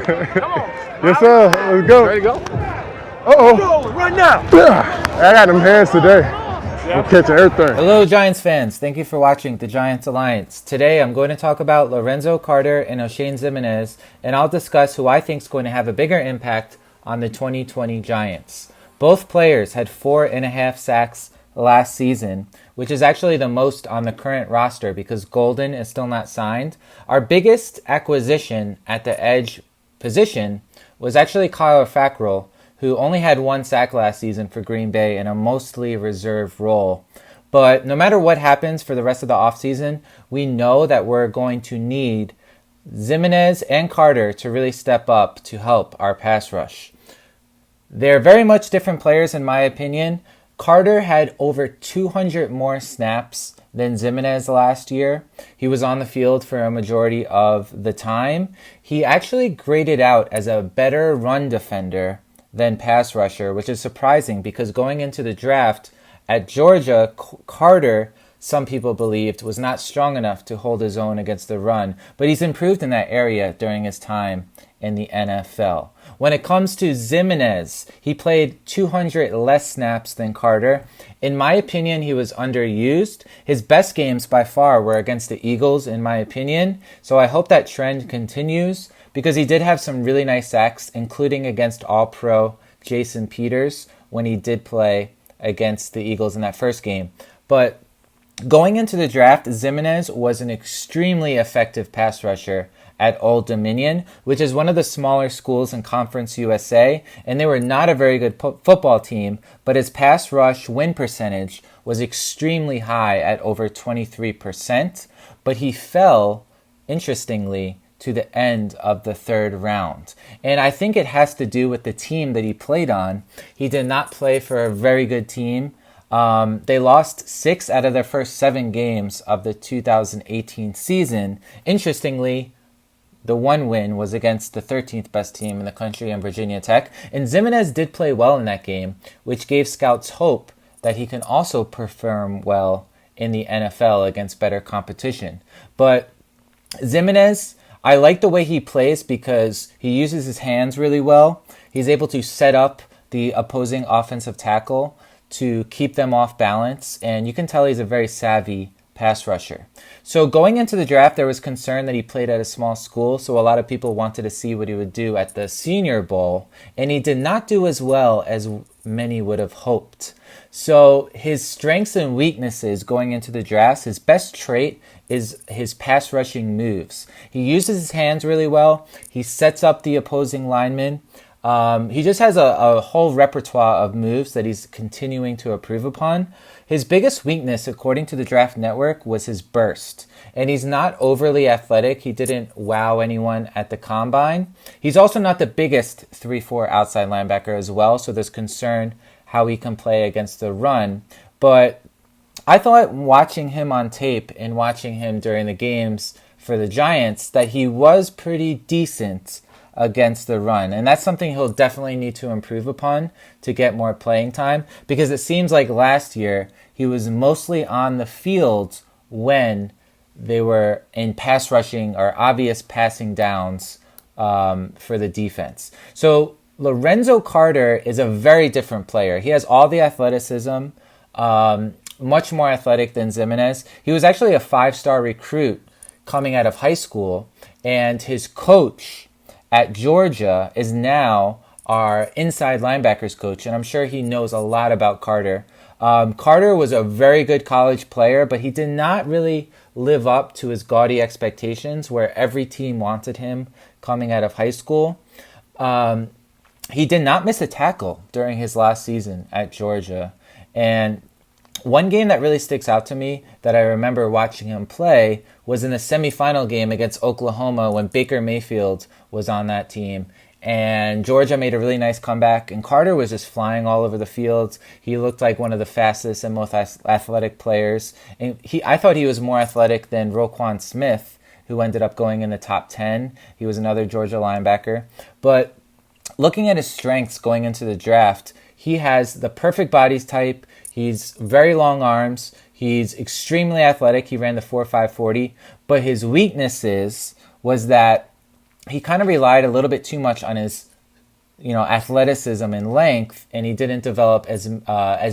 Yes, sir. Let's go. Ready to go? Uh-oh. Right now. I got them hands today. I'm catching everything. Hello, Giants fans. Thank you for watching the Giants Alliance. Today, I'm going to talk about Lorenzo Carter and Oshane Ximines, and I'll discuss who I think is going to have a bigger impact on the 2020 Giants. Both players had 4.5 sacks last season, which is actually the most on the current roster because Golden is still not signed. Our biggest acquisition at the edge position was actually Kyle Fackrell, who only had 1 sack last season for Green Bay in a mostly reserve role. But no matter what happens for the rest of the offseason, we know that we're going to need Ximines and Carter to really step up to help our pass rush. They're very much different players in my opinion. Carter had over 200 more snaps than Ximines last year. He was on the field for a majority of the time. He actually graded out as a better run defender than pass rusher, which is surprising because going into the draft at Georgia, Carter, some people believed, was not strong enough to hold his own against the run, but he's improved in that area during his time in the NFL. When it comes to Ximines, he played 200 less snaps than Carter. In my opinion, he was underused. His best games by far were against the Eagles, in my opinion, so I hope that trend continues because he did have some really nice sacks, including against All-Pro Jason Peters when he did play against the Eagles in that first game. But going into the draft, Ximines was an extremely effective pass rusher at Old Dominion, which is one of the smaller schools in Conference USA, and they were not a very good football team, but his pass rush win percentage was extremely high at over 23%, but he fell, interestingly, to the end of the third round. And I think it has to do with the team that he played on. He did not play for a very good team. They lost 6 out of their first 7 games of the 2018 season. Interestingly, the one win was against the 13th best team in the country in Virginia Tech. And Ximines did play well in that game, which gave scouts hope that he can also perform well in the NFL against better competition. But Ximines, I like the way he plays because he uses his hands really well. He's able to set up the opposing offensive tackle to keep them off balance, and you can tell he's a very savvy pass rusher. So going into the draft, there was concern that he played at a small school, so a lot of people wanted to see what he would do at the Senior Bowl, and he did not do as well as many would have hoped. So his strengths and weaknesses going into the draft, his best trait is his pass rushing moves. He uses his hands really well. He sets up the opposing linemen. He just has a whole repertoire of moves that he's continuing to improve upon. His biggest weakness, according to the Draft Network, was his burst. And he's not overly athletic. He didn't wow anyone at the combine. He's also not the biggest 3-4 outside linebacker as well, so there's concern how he can play against the run. But I thought watching him on tape and watching him during the games for the Giants that he was pretty decent against the run. And that's something he'll definitely need to improve upon to get more playing time because it seems like last year he was mostly on the field when they were in pass rushing or obvious passing downs for the defense. So Lorenzo Carter is a very different player. He has all the athleticism, much more athletic than Ximines. He was actually a 5-star recruit coming out of high school, and his coach at Georgia is now our inside linebackers coach, and I'm sure he knows a lot about Carter. Carter was a very good college player, but he did not really live up to his gaudy expectations where every team wanted him coming out of high school. He did not miss a tackle during his last season at Georgia. And one game that really sticks out to me that I remember watching him play was in the semifinal game against Oklahoma when Baker Mayfield was on that team. And Georgia made a really nice comeback, and Carter was just flying all over the field. He looked like one of the fastest and most athletic players. And I thought he was more athletic than Roquan Smith, who ended up going in the top 10. He was another Georgia linebacker. But looking at his strengths going into the draft, he has the perfect body type. He's very long arms. He's extremely athletic. He ran the 4.5 40. But his weaknesses was that he kind of relied a little bit too much on his, athleticism and length, and he didn't develop as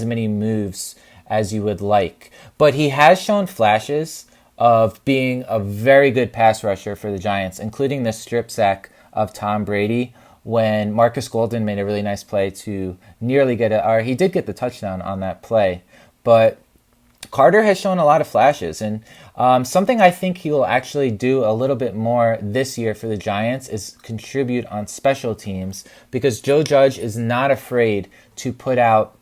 many moves as you would like. But he has shown flashes of being a very good pass rusher for the Giants, including the strip sack of Tom Brady when Marcus Golden made a really nice play to nearly he did get the touchdown on that play. But Carter has shown a lot of flashes, and something I think he will actually do a little bit more this year for the Giants is contribute on special teams, because Joe Judge is not afraid to put out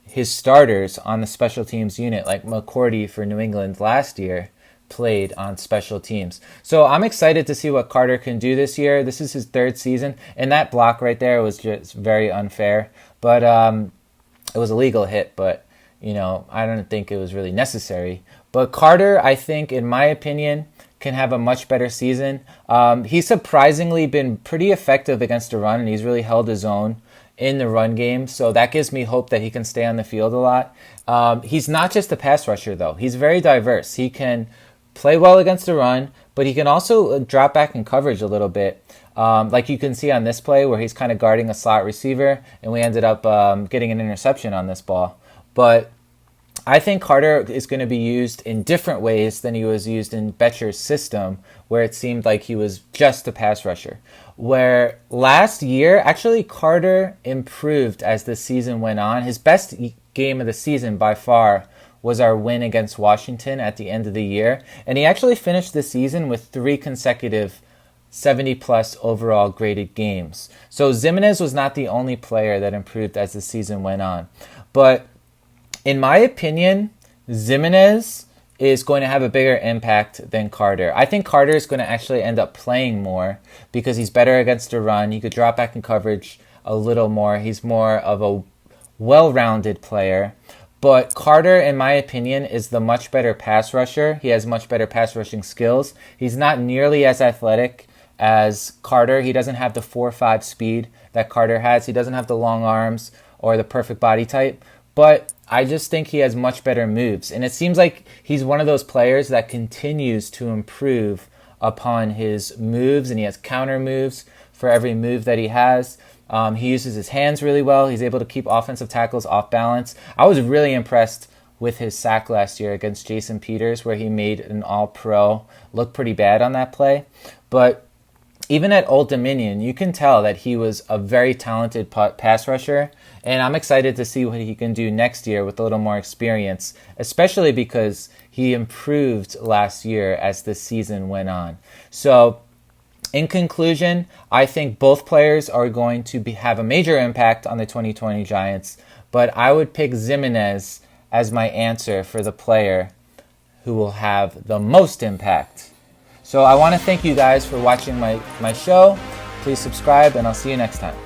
his starters on the special teams unit, like McCourty for New England last year played on special teams. So I'm excited to see what Carter can do this year. This is his third season, and that block right there was just very unfair. But it was a legal hit, but I don't think it was really necessary. But Carter, I think, in my opinion, can have a much better season. He's surprisingly been pretty effective against the run, and he's really held his own in the run game. So that gives me hope that he can stay on the field a lot. He's not just a pass rusher, though. He's very diverse. He can play well against the run, but he can also drop back in coverage a little bit. Like you can see on this play where he's kind of guarding a slot receiver, and we ended up getting an interception on this ball. But I think Carter is going to be used in different ways than he was used in Betcher's system, where it seemed like he was just a pass rusher. Where last year, actually, Carter improved as the season went on. His best game of the season by far was our win against Washington at the end of the year. And he actually finished the season with 3 consecutive 70-plus overall graded games. So Ximines was not the only player that improved as the season went on. But in my opinion, Ximines is going to have a bigger impact than Carter. I think Carter is going to actually end up playing more because he's better against the run. He could drop back in coverage a little more. He's more of a well-rounded player. But Carter, in my opinion, is the much better pass rusher. He has much better pass rushing skills. He's not nearly as athletic as Carter. He doesn't have the 4.5 speed that Carter has. He doesn't have the long arms or the perfect body type. But I just think he has much better moves. And it seems like he's one of those players that continues to improve upon his moves, and he has counter moves for every move that he has. He uses his hands really well. He's able to keep offensive tackles off balance. I was really impressed with his sack last year against Jason Peters, where he made an all-pro look pretty bad on that play. But even at Old Dominion, you can tell that he was a very talented pass rusher, and I'm excited to see what he can do next year with a little more experience, especially because he improved last year as the season went on. So, in conclusion, I think both players are going to have a major impact on the 2020 Giants, but I would pick Ximines as my answer for the player who will have the most impact. So I want to thank you guys for watching my show. Please subscribe, and I'll see you next time.